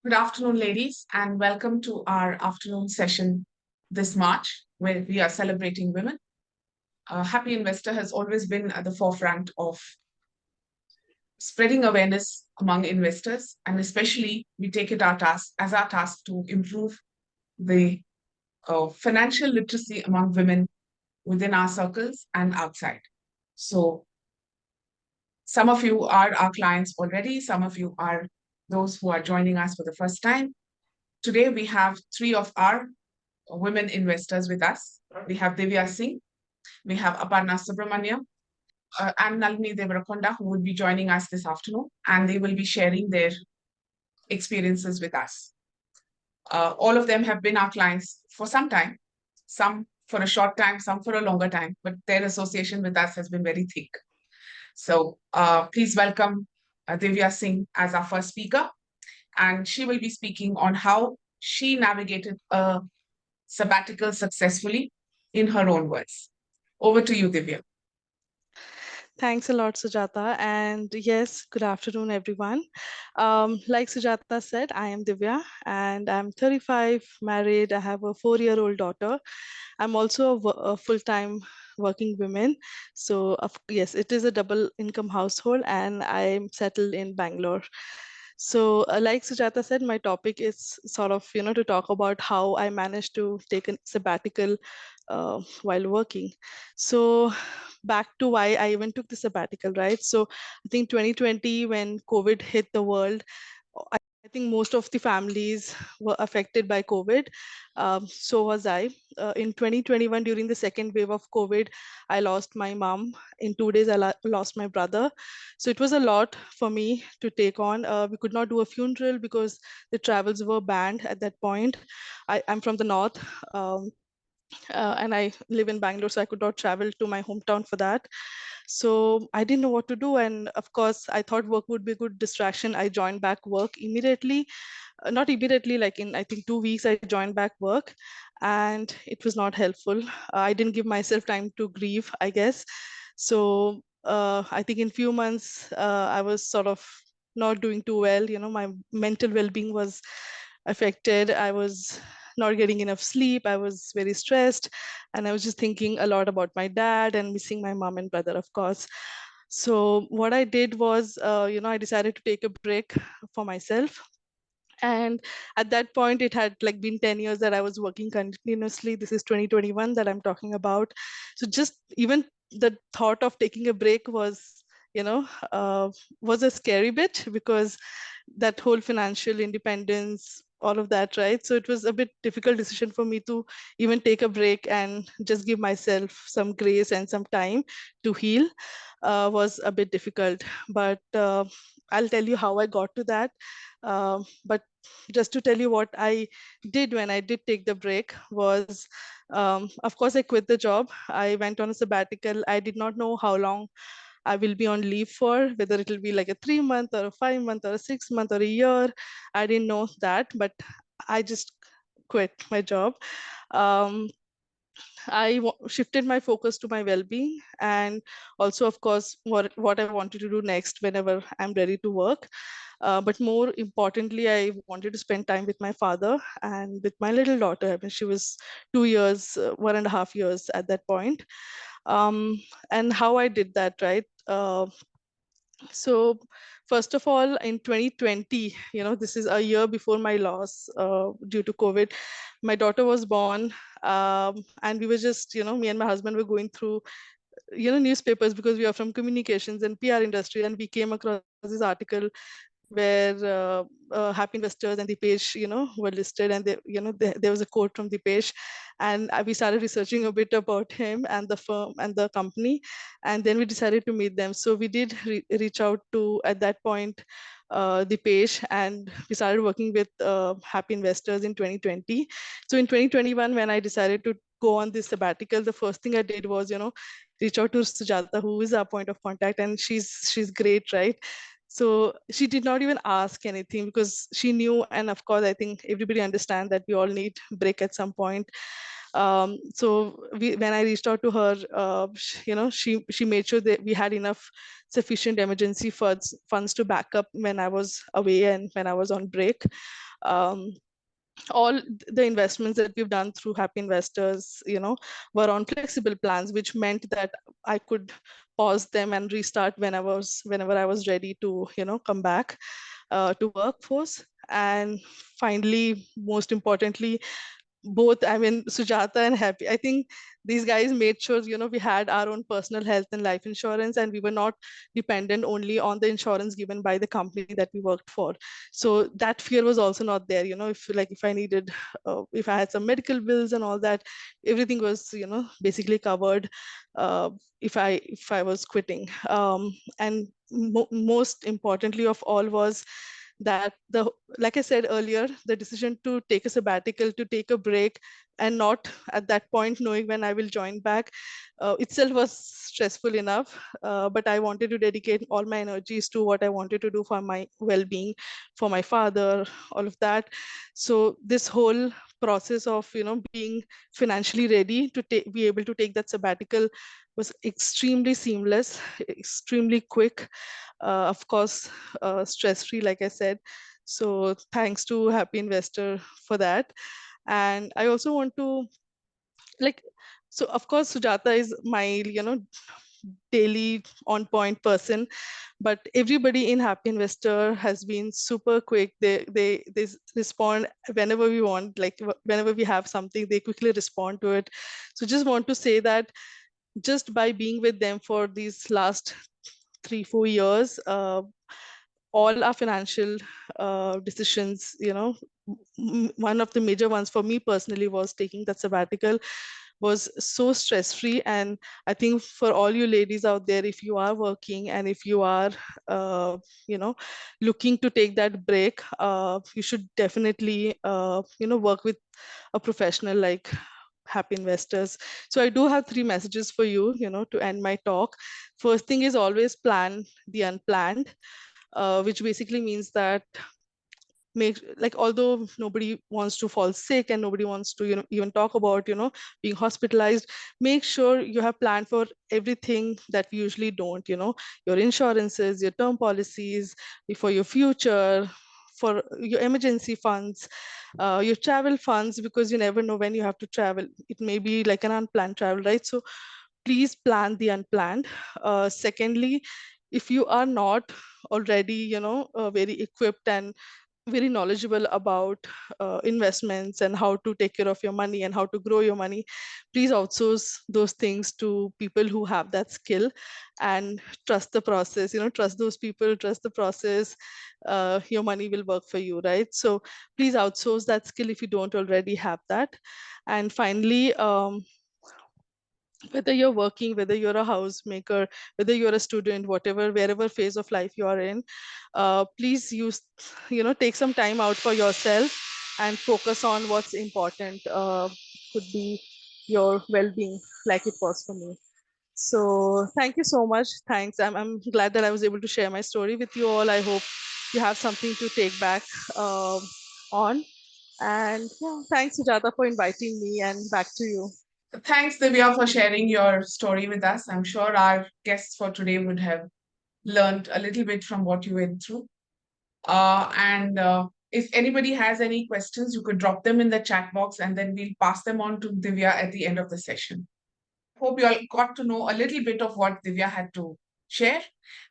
Good afternoon, ladies, and welcome to our afternoon session this March, where we are celebrating women. Happy Investor has always been at the forefront of spreading awareness among investors, and especially we take it as our task to improve the financial literacy among women within our circles and outside. So, some of you are our clients already, some of you are those who are joining us for the first time. Today, we have three of our women investors with us. We have Divya Singh, we have Aparna Subramaniam, and Nalini Devarakonda, who will be joining us this afternoon, and they will be sharing their experiences with us. All of them have been our clients for some time, some for a short time, some for a longer time, but their association with us has been very thick. So please welcome Divya Singh as our first speaker, and she will be speaking on how she navigated a sabbatical successfully in her own words. Over to you, Divya. Thanks a lot, Sujata. And yes, good afternoon, everyone. Like Sujata said, I am Divya and I'm 35, married. I have a 4-year-old daughter. I'm also a full-time working woman. So, yes, it is a double income household and I'm settled in Bangalore. So, like Sujata said, my topic is sort of, to talk about how I managed to take a sabbatical while working. So, back to why I even took the sabbatical, right? So, I think 2020, when COVID hit the world, I think most of the families were affected by COVID. So was I. In 2021, during the second wave of COVID, I lost my mom. In 2 days, I lost my brother. So it was a lot for me to take on. We could not do a funeral because the travels were banned at that point. I'm from the north. And I live in Bangalore, so I could not travel to my hometown for that. So I didn't know what to do. And of course, I thought work would be a good distraction. I joined back work immediately. Not immediately, like in I think 2 weeks, I joined back work, and it was not helpful. I didn't give myself time to grieve, I guess. So I think in few months, I was sort of not doing too well. My mental well-being was affected. I was not getting enough sleep. I was very stressed. And I was just thinking a lot about my dad and missing my mom and brother, of course. So what I did was, I decided to take a break for myself. And at that point, it had like been 10 years that I was working continuously. This is 2021 that I'm talking about. So just even the thought of taking a break was, was a scary bit, because that whole financial independence, all of that, right? So it was a bit difficult decision for me to even take a break and just give myself some grace and some time to heal. Was a bit difficult, but I'll tell you how I got to that. But just to tell you what I did when I did take the break was, of course, I quit the job. I went on a sabbatical. I did not know how long I will be on leave for, whether it will be like a 3 month or a 5 month or a 6 month or a year. I didn't know that, but I just quit my job. Um, shifted my focus to my well-being, and also, of course, what I wanted to do next whenever I'm ready to work. But more importantly, I wanted to spend time with my father and with my little daughter. I mean, she was 2 years, 1.5 years at that point. And how I did that, right? So first of all, in 2020, this is a year before my loss due to COVID. My daughter was born, and we were just, me and my husband were going through, newspapers, because we are from communications and PR industry, and we came across this article where Happy Investors and the page, were listed, and there was a quote from the page, and we started researching a bit about him and the firm and the company, and then we decided to meet them. So we did reach out to, at that point, the page, and we started working with Happy Investors in 2020. So in 2021, when I decided to go on this sabbatical, the first thing I did was, reach out to Sujata, who is our point of contact, and she's great, right? So she did not even ask anything, because she knew, and of course, I think everybody understands that we all need break at some point. So when I reached out to her, she made sure that we had enough sufficient emergency funds to back up when I was away and when I was on break. Um, all the investments that we've done through Happy Investors, were on flexible plans, which meant that I could pause them and restart whenever I was ready to, come back to workforce. And finally, most importantly, both, I mean, Sujata and Happy, I think these guys made sure, we had our own personal health and life insurance, and we were not dependent only on the insurance given by the company that we worked for. So that fear was also not there. If I needed, if I had some medical bills and all that, everything was, basically covered if I was quitting. And most importantly of all was that like I said earlier, the decision to take a sabbatical, to take a break, and not at that point knowing when I will join back, itself was stressful enough. But I wanted to dedicate all my energies to what I wanted to do for my well-being, for my father, all of that. So this whole process of being financially ready to be able to take that sabbatical was extremely seamless, extremely quick, of course, stress free, like I said. So thanks to Happy Investor for that. And I also want to, like, so of course Sujata is my daily on point person, but everybody in Happy Investor has been super quick. They respond whenever we want, like whenever we have something, they quickly respond to it. So just want to say that just by being with them for these last 3-4 years, all our financial decisions, one of the major ones for me personally was taking that sabbatical, was so stress free. And I think for all you ladies out there, if you are working and if you are you know looking to take that break, you should definitely work with a professional like Happy Investors. So I do have 3 messages for you, to end my talk. First thing is, always plan the unplanned, which basically means that although nobody wants to fall sick and nobody wants to even talk about being hospitalized, make sure you have planned for everything that we usually don't, your insurances, your term policies, for your future, for your emergency funds, your travel funds, because you never know when you have to travel. It may be like an unplanned travel, right? So please plan the unplanned. Secondly, if you are not already very equipped and very knowledgeable about investments and how to take care of your money and how to grow your money, please outsource those things to people who have that skill, and trust the process. Trust those people, trust the process. Your money will work for you, right? So please outsource that skill if you don't already have that. And finally, whether you're working, whether you're a housemaker, whether you're a student, wherever phase of life you are in, please take some time out for yourself and focus on what's important. Could be your well-being, like it was for me. So thank you so much. Thanks. I'm glad that I was able to share my story with you all. I hope you have something to take back on. And yeah, thanks, Sujata, for inviting me, and back to you. Thanks, Divya, for sharing your story with us. I'm sure our guests for today would have learned a little bit from what you went through. And if anybody has any questions, you could drop them in the chat box and then we'll pass them on to Divya at the end of the session. Hope you all got to know a little bit of what Divya had to share.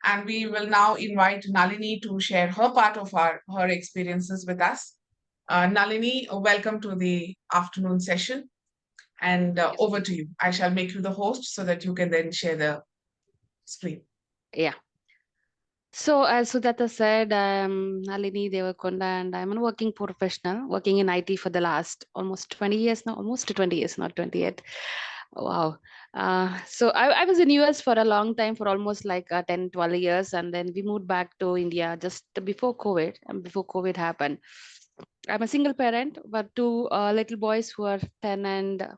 And we will now invite Nalini to share her part of her experiences with us. Nalini, welcome to the afternoon session. And over to you. I shall make you the host so that you can then share the screen. Yeah. So as Sujata said, I'm Nalini Devakonda and I'm a working professional, working in IT for the last almost 20 years now, almost 20 years, not 20 yet. Wow. So I was in US for a long time, for almost like 10, 12 years. And then we moved back to India just before COVID, and before COVID happened. I'm a single parent, but two little boys who are 10 and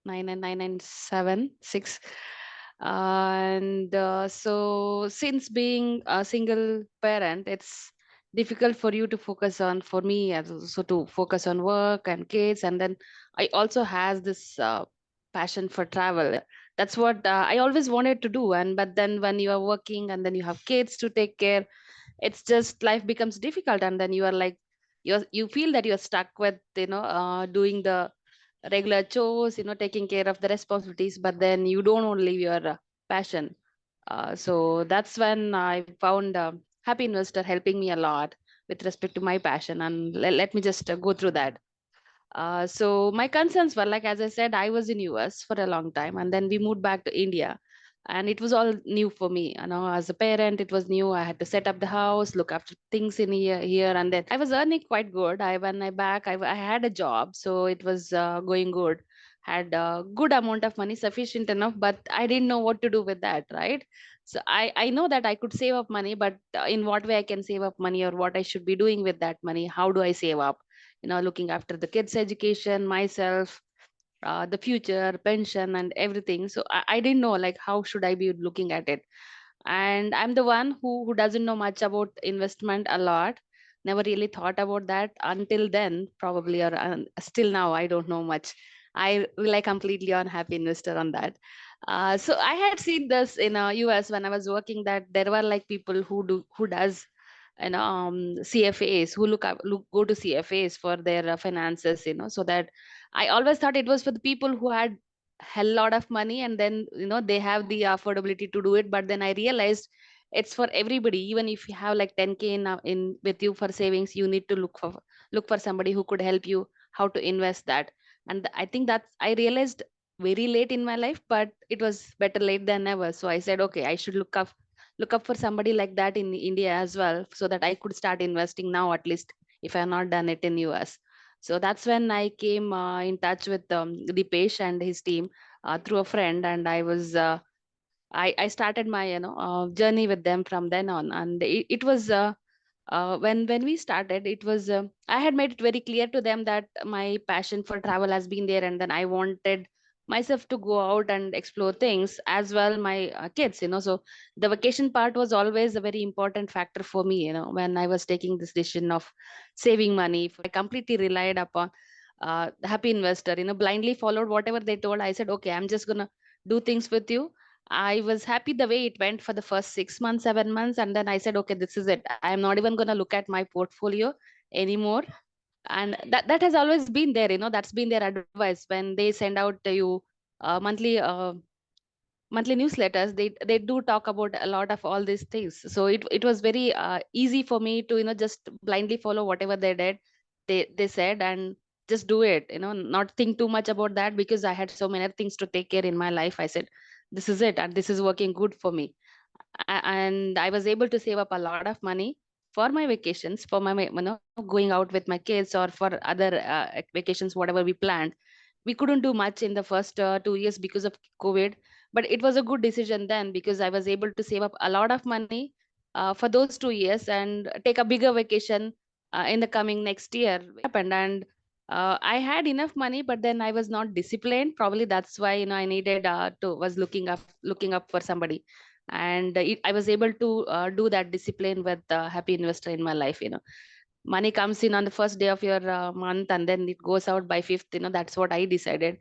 9 and 7, 6. And so since being a single parent, it's difficult for you to focus on, for me as also to focus on work and kids. And then I also has this passion for travel. That's what I always wanted to do. And but then when you are working and then you have kids to take care, it's just life becomes difficult. And then you are like, you feel that you're stuck with, doing the regular chores, taking care of the responsibilities, but then you don't want to leave your passion. So that's when I found Happy Investor helping me a lot with respect to my passion. And let me just go through that. So my concerns were, like, as I said, I was in US for a long time, and then we moved back to India, and it was all new for me. As a parent, it was new. I had to set up the house, look after things in here, and then I was earning quite good. I had a job, so it was going good. Had a good amount of money, sufficient enough, but I didn't know what to do with that, right? So I know that I could save up money, but in what way I can save up money, or what I should be doing with that money? How do I save up? Looking after the kids education, myself, the future pension and everything. So I didn't know, like, how should I be looking at it. And I'm the one who doesn't know much about investment a lot. Never really thought about that until then, probably, or still now I don't know much. I rely completely on Happy Investor on that. So I had seen this in US when I was working, that there were like people who does CFAs, who go to CFAs for their finances, so that I always thought it was for the people who had hell lot of money, and then they have the affordability to do it. But then I realized it's for everybody. Even if you have like 10K in with you for savings, you need to look for somebody who could help you how to invest that. And I think that's, I realized very late in my life, but it was better late than never. So I said, okay, I should look up for somebody like that in India as well, so that I could start investing now, at least if I have not done it in US. So that's when I came in touch with Dipesh and his team through a friend, and I started my journey with them from then on. And it was when we started, it was I had made it very clear to them that my passion for travel has been there, and then I wanted myself to go out and explore things, as well my kids. So the vacation part was always a very important factor for me, when I was taking this decision of saving money. I completely relied upon the Happy Investor, blindly followed whatever they told. I said, okay, I'm just gonna do things with you. I was happy the way it went for the first 6 months, 7 months, and then I said, okay, this is it. I am not even going to look at my portfolio anymore. And that has always been there. That's been their advice when they send out to you monthly newsletters. They do talk about a lot of all these things. So it was very easy for me to just blindly follow whatever they did, they said, and just do it, not think too much about that, because I had so many things to take care in my life. I said, this is it, and this is working good for me. And I was able to save up a lot of money for my vacations, for my going out with my kids, or for other vacations whatever we planned. We couldn't do much in the first 2 years because of COVID, but it was a good decision then, because I was able to save up a lot of money for those 2 years and take a bigger vacation in the coming next year. Happened. And I had enough money, but then I was not disciplined. Probably that's why I needed to was looking up for somebody. And I was able to do that discipline with Happy Investor in my life. Money comes in on the first day of your month, and then it goes out by fifth. That's what I decided.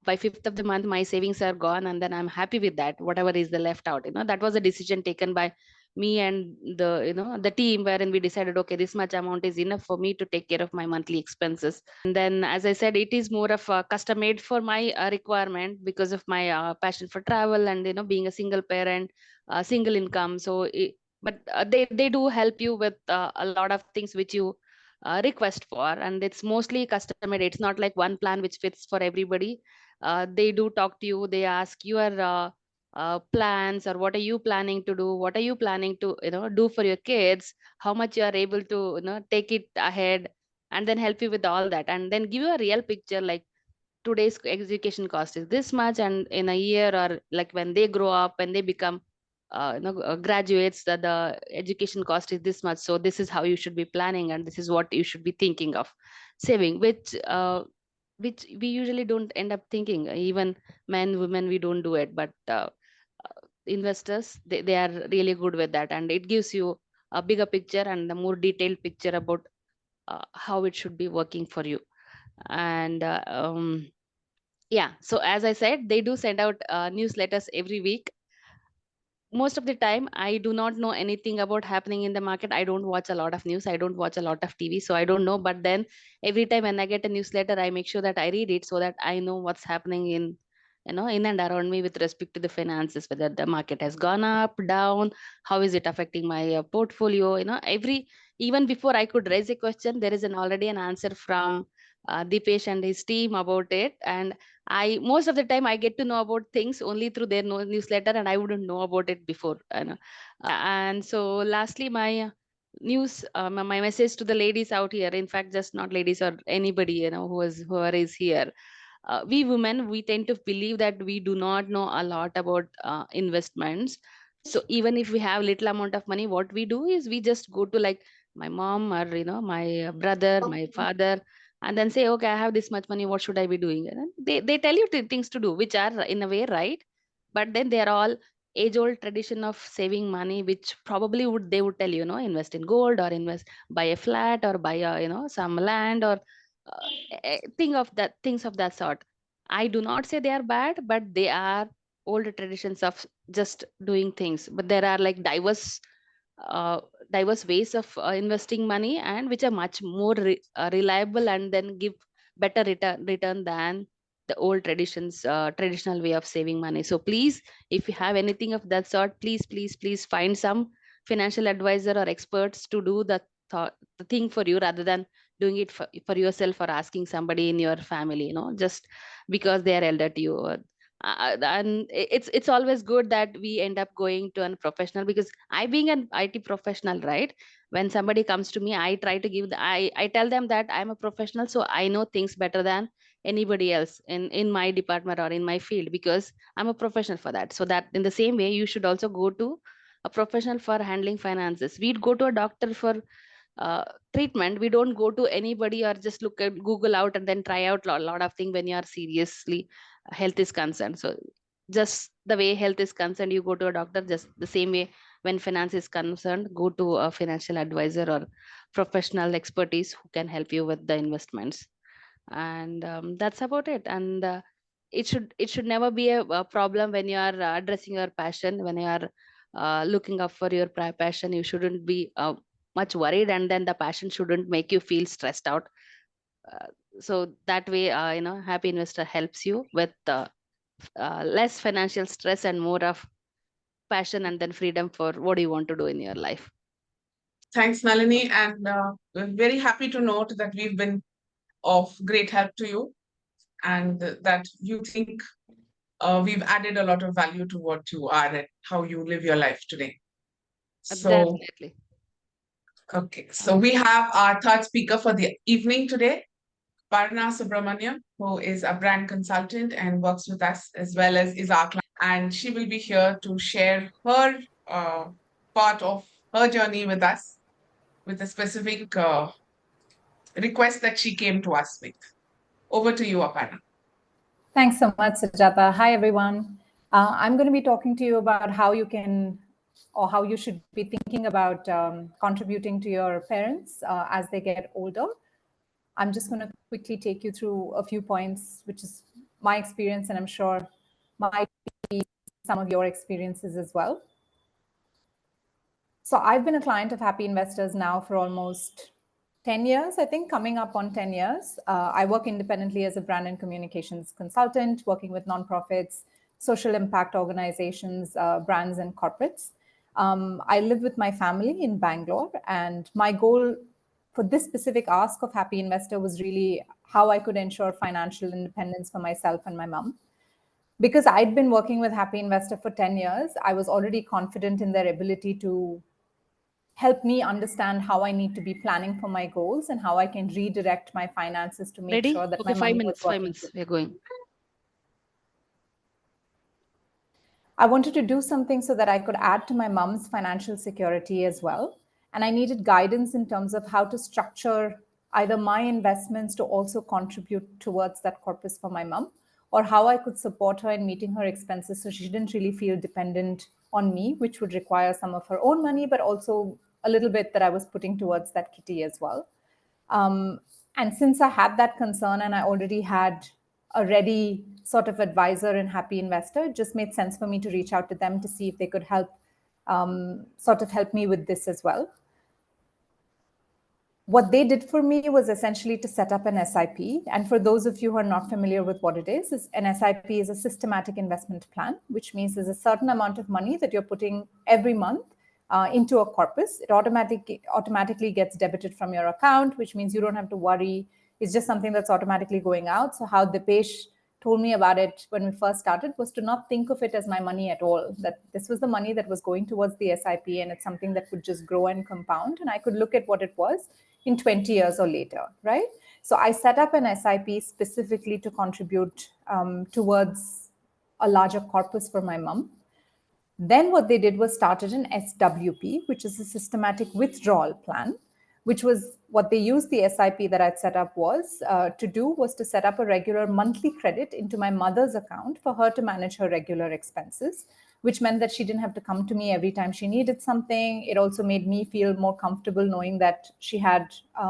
By fifth of the month, my savings are gone, and then I'm happy with that. Whatever is the left out, that was a decision taken by me and the team, wherein we decided, okay, this much amount is enough for me to take care of my monthly expenses. And then, as I said, it is more of a custom made for my requirement, because of my passion for travel, and being a single parent, single income. So but they do help you with a lot of things which you request for, and it's mostly custom made. It's not like one plan which fits for everybody. They do talk to you, they ask your plans, or what are you planning to do, what are you planning to do for your kids, how much you are able to take it ahead, and then help you with all that, and then give you a real picture, like today's education cost is this much, and in a year, or like when they grow up, when they become graduates, that the education cost is this much. So this is how you should be planning, and this is what you should be thinking of saving, which we usually don't end up thinking. Even men, women, we don't do it, but investors, they are really good with that, and it gives you a bigger picture and a more detailed picture about how it should be working for you. And yeah, so as I said, they do send out newsletters every week. Most of the time I do not know anything about happening in the market. I don't watch a lot of news, I don't watch a lot of TV, so I don't know. But then every time when I get a newsletter, I make sure that I read it so that I know what's happening in, in and around me with respect to the finances, whether the market has gone up, down, how is it affecting my portfolio. Every, even before I could raise a question, there is already an answer from Dipesh and his team about it. And I, most of the time, I get to know about things only through their newsletter, and I wouldn't know about it before. And so lastly, my news, my message to the ladies out here, in fact, just not ladies or anybody, whoever is here, we women, we tend to believe that we do not know a lot about investments. So even if we have little amount of money, what we do is we just go to like my mom or my brother, my father, and then say, okay, I have this much money, what should I be doing? And then they tell you things to do, which are in a way right, but then they are all age old tradition of saving money, which probably they would tell you, invest in gold, or invest, buy a flat, or buy a, some land, or things of that sort. I do not say they are bad, but they are old traditions of just doing things. But there are like uh, diverse ways of investing money, and which are much more reliable and then give better return than the old traditional way of saving money. So please, if you have anything of that sort, please find some financial advisor or experts to do the thing for you, rather than doing it for yourself, or asking somebody in your family, just because they are elder to you. And it's always good that we end up going to a professional, because I, being an IT professional, right, when somebody comes to me, I try to give I tell them that I'm a professional, so I know things better than anybody else in my department or in my field, because I'm a professional for that. So that in the same way, you should also go to a professional for handling finances. We'd go to a doctor for uh, treatment. We don't go to anybody or just look at Google out and then try out a lot of things when you are seriously health is concerned. So just the way health is concerned, you go to a doctor. Just the same way, when finance is concerned, go to a financial advisor or professional expertise who can help you with the investments. And that's about it. And it should never be a problem when you are addressing your passion. When you are looking up for your passion, you shouldn't be much worried, and then the passion shouldn't make you feel stressed out. uh, so that way, Happy Investor helps you with less financial stress and more of passion, and then freedom for what you want to do in your life. Thanks, Nalini, and we're very happy to note that we've been of great help to you, and that you think we've added a lot of value to what you are and how you live your life today. So, Definitely. okay, so we have our third speaker for the evening today, Parna Subramaniam, who is a brand consultant and works with us, as well as is our client. And she will be here to share her part of her journey with us, with a specific request that she came to us with. Over to you, Aparna. Thanks so much, Sujata. Hi, everyone. I'm going to be talking to you about how you can, or how you should be thinking about contributing to your parents as they get older. I'm just going to quickly take you through a few points, which is my experience, and I'm sure might be some of your experiences as well. So I've been a client of Happy Investors now for almost 10 years, I think, coming up on 10 years. I work independently as a brand and communications consultant, working with nonprofits, social impact organizations, brands, and corporates. I live with my family in Bangalore, and my goal for this specific ask of Happy Investor was really how I could ensure financial independence for myself and my mom. Because I'd been working with Happy Investor for 10 years, I was already confident in their ability to help me understand how I need to be planning for my goals and how I can redirect my finances to make Ready? sure that Okay, my money was 5 working. minutes. We're going. I wanted to do something so that I could add to my mom's financial security as well. And I needed guidance in terms of how to structure either my investments to also contribute towards that corpus for my mom, or how I could support her in meeting her expenses so she didn't really feel dependent on me, which would require some of her own money, but also a little bit that I was putting towards that kitty as well. And since I had that concern and I already had a ready sort of advisor in Happy Investor, it just made sense for me to reach out to them to see if they could help me with this as well. What they did for me was essentially to set up an SIP. And for those of you who are not familiar with what it is an SIP is a systematic investment plan, which means there's a certain amount of money that you're putting every month into a corpus. It automatically gets debited from your account, which means you don't have to worry. It's just something that's automatically going out. So how Dipesh told me about it when we first started was to not think of it as my money at all, that this was the money that was going towards the SIP and it's something that would just grow and compound. And I could look at what it was in 20 years or later, right? So I set up an SIP specifically to contribute towards a larger corpus for my mom. Then what they did was started an SWP, which is a systematic withdrawal plan, which was what they used the SIP that I'd set up was to set up a regular monthly credit into my mother's account for her to manage her regular expenses, which meant that she didn't have to come to me every time she needed something. It also made me feel more comfortable knowing that she had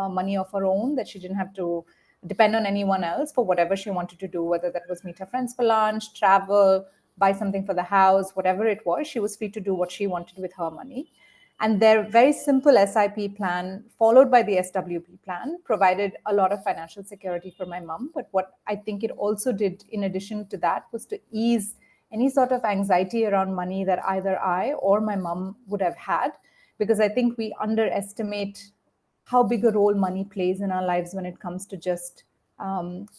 money of her own, that she didn't have to depend on anyone else for whatever she wanted to do, whether that was meet her friends for lunch, travel, buy something for the house, whatever it was, she was free to do what she wanted with her money. And their very simple SIP plan, followed by the SWP plan, provided a lot of financial security for my mom. But what I think it also did, in addition to that, was to ease any sort of anxiety around money that either I or my mom would have had, because I think we underestimate how big a role money plays in our lives when it comes to just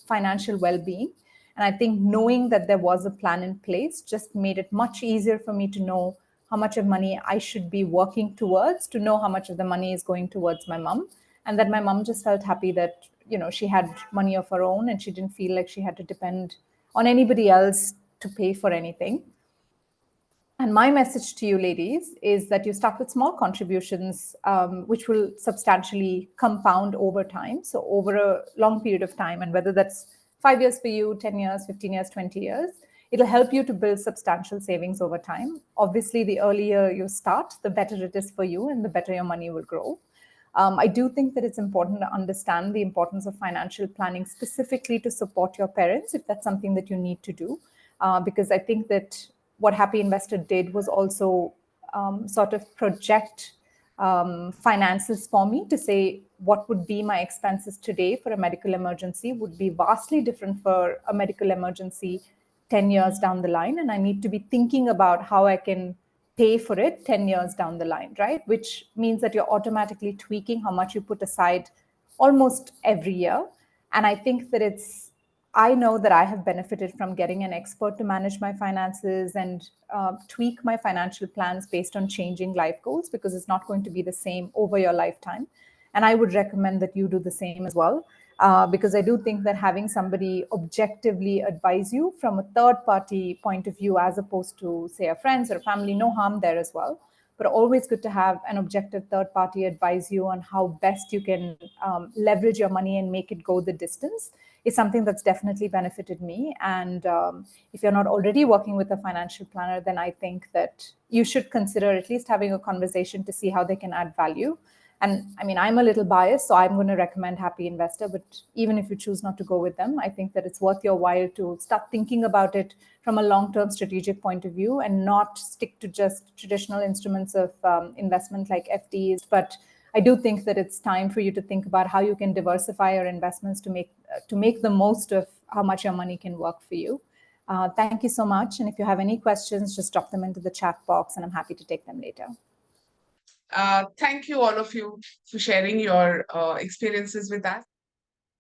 financial well-being. And I think knowing that there was a plan in place just made it much easier for me to know how much of money I should be working towards, to know how much of the money is going towards my mom, and that my mom just felt happy that, you know, she had money of her own and she didn't feel like she had to depend on anybody else to pay for anything. And my message to you ladies is that you start with small contributions, which will substantially compound over time. So over a long period of time, and whether that's 5 years for you, 10 years, 15 years, 20 years, it'll help you to build substantial savings over time. Obviously, the earlier you start, the better it is for you and the better your money will grow. I do think that it's important to understand the importance of financial planning specifically to support your parents, if that's something that you need to do. Because I think that what Happy Investor did was also sort of project finances for me to say what would be my expenses today for a medical emergency would be vastly different for a medical emergency 10 years down the line. And I need to be thinking about how I can pay for it 10 years down the line, right? Which means that you're automatically tweaking how much you put aside almost every year. And I think that I know that I have benefited from getting an expert to manage my finances and tweak my financial plans based on changing life goals, because it's not going to be the same over your lifetime. And I would recommend that you do the same as well, because I do think that having somebody objectively advise you from a third-party point of view, as opposed to, say, a friends or a family, no harm there as well, but always good to have an objective third party advise you on how best you can leverage your money and make it go the distance, is something that's definitely benefited me. And if you're not already working with a financial planner, then I think that you should consider at least having a conversation to see how they can add value. And I mean, I'm a little biased, so I'm going to recommend Happy Investor, but even if you choose not to go with them, I think that it's worth your while to start thinking about it from a long-term strategic point of view and not stick to just traditional instruments of investment like FDs. But I do think that it's time for you to think about how you can diversify your investments to make the most of how much your money can work for you. Thank you so much. And if you have any questions, just drop them into the chat box and I'm happy to take them later. Thank you, all of you, for sharing your experiences with us.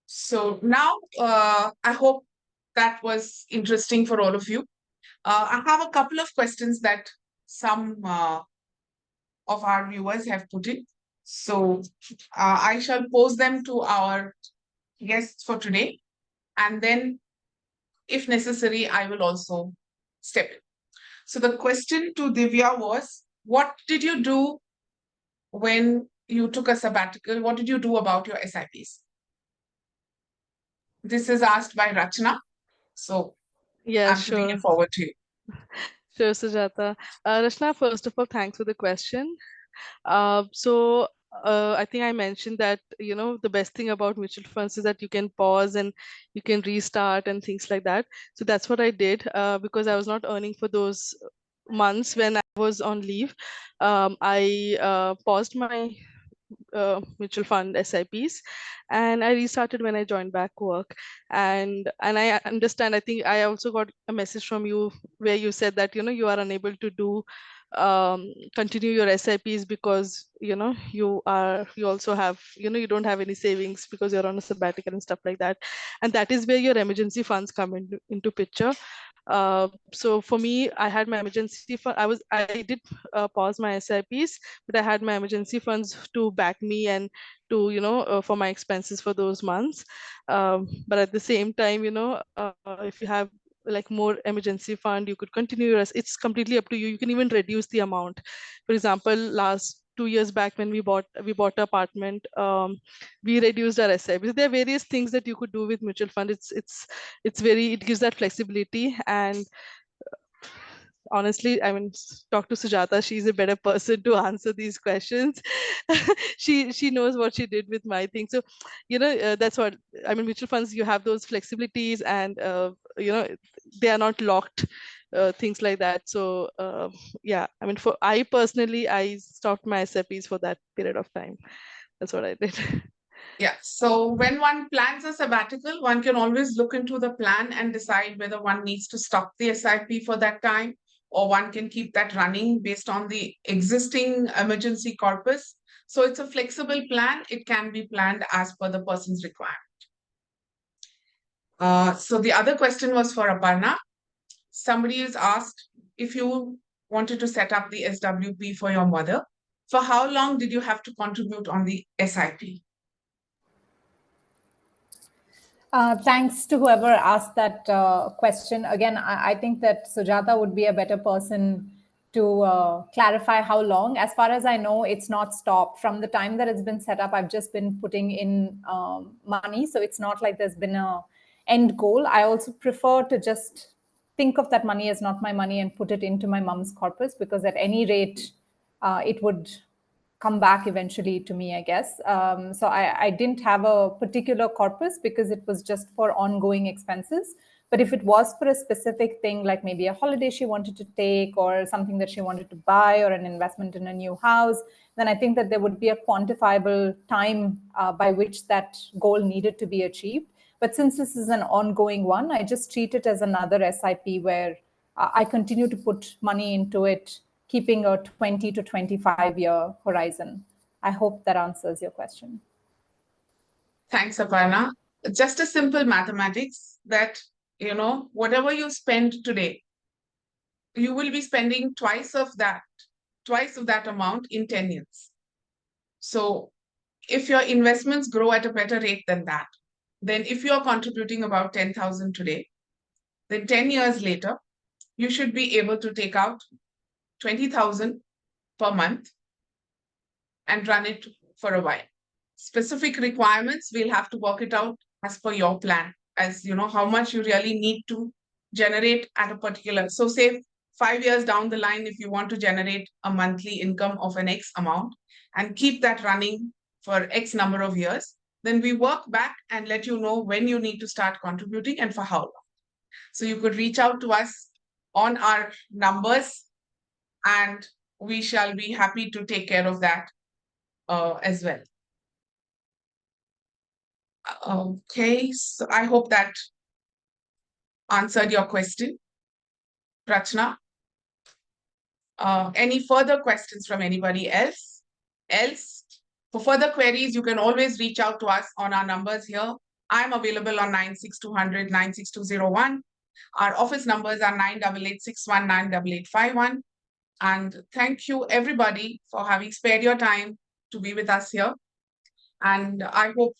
So now, I hope that was interesting for all of you. I have a couple of questions that some of our viewers have put in. So I shall pose them to our guests for today. And then, if necessary, I will also step in. So the question to Divya was, what did you do when you took a sabbatical? What did you do about your SIPs? This is asked by Rachna. So Yeah, I'm sure. putting it forward to you. Sure, Sujata. Rachna, first of all, thanks for the question. So I think I mentioned that, the best thing about mutual funds is that you can pause and you can restart and things like that. So that's what I did because I was not earning for those months when I was on leave. I paused my mutual fund SIPs, and I restarted when I joined back work. And I understand. I think I also got a message from you where you said that you are unable to do continue your SIPs because you also have you don't have any savings because you're on a sabbatical and stuff like that, and that is where your emergency funds come into picture. So for me, I had my emergency fund. I did pause my SIPs, but I had my emergency funds to back me and to for my expenses for those months. But at the same time, if you have like more emergency fund, you could continue it's completely up to you. You can even reduce the amount. For example, last 2 years back when we bought an apartment, we reduced our SIPs. There are various things that you could do with mutual fund. It gives that flexibility. And honestly, I mean, talk to Sujata. She's a better person to answer these questions. She knows what she did with my thing. So, that's what I mean. Mutual funds, you have those flexibilities, and they are not locked, things like that. So, yeah, I mean, I personally, I stopped my SIPs for that period of time. That's what I did. Yeah. So when one plans a sabbatical, one can always look into the plan and decide whether one needs to stop the SIP for that time, or one can keep that running based on the existing emergency corpus. So it's a flexible plan. It can be planned as per the person's requirement. So the other question was for Aparna. Somebody has asked if you wanted to set up the SWP for your mother, for how long did you have to contribute on the SIP? Thanks to whoever asked that question. Again, I think that Sujata would be a better person to clarify how long. As far as I know, it's not stopped. From the time that it's been set up, I've just been putting in money. So it's not like there's been a end goal. I also prefer to just think of that money as not my money and put it into my mom's corpus, because at any rate, it would come back eventually to me, I guess. So I didn't have a particular corpus because it was just for ongoing expenses. But if it was for a specific thing, like maybe a holiday she wanted to take or something that she wanted to buy or an investment in a new house, then I think that there would be a quantifiable time by which that goal needed to be achieved. But since this is an ongoing one, I just treat it as another SIP where I continue to put money into it, keeping a 20 to 25-year horizon. I hope that answers your question. Thanks, Aparna. Just a simple mathematics that, whatever you spend today, you will be spending twice of that amount in 10 years. So if your investments grow at a better rate than that, then if you're contributing about 10,000 today, then 10 years later, you should be able to take out 20,000 per month and run it for a while. Specific requirements, we'll have to work it out as per your plan, as how much you really need to generate at a particular. So say 5 years down the line, if you want to generate a monthly income of an X amount and keep that running for X number of years, then we work back and let you know when you need to start contributing and for how long. So you could reach out to us on our numbers, and we shall be happy to take care of that as well. Okay, so I hope that answered your question, Rachna. Any further questions from anybody else? For further queries, you can always reach out to us on our numbers here. I'm available on 96200 96201. Our office numbers are 98861 98851. And thank you, everybody, for having spared your time to be with us here. And I hope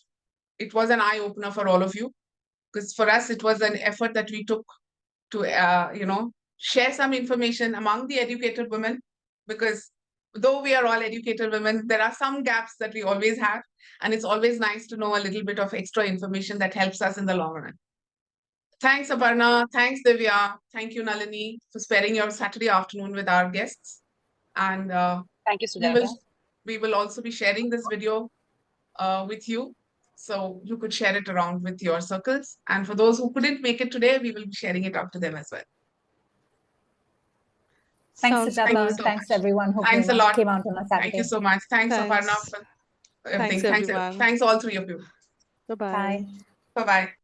it was an eye-opener for all of you, because for us, it was an effort that we took to, share some information among the educated women, because though we are all educated women, there are some gaps that we always have. And it's always nice to know a little bit of extra information that helps us in the long run. Thanks, Aparna. Thanks, Divya. Thank you, Nalini, for sparing your Saturday afternoon with our guests. And Thank you, Sujata. we will also be sharing this video with you. So you could share it around with your circles. And for those who couldn't make it today, we will be sharing it out to them as well. Thanks, Sounds Thank you Sujata. so Thanks much. everyone who Thanks a lot. came out on a Saturday. Thank you so much. Thanks, Aparna, Thanks. for everything. Thanks, everyone. Thanks all three of you. Bye-bye. Bye. Bye-bye.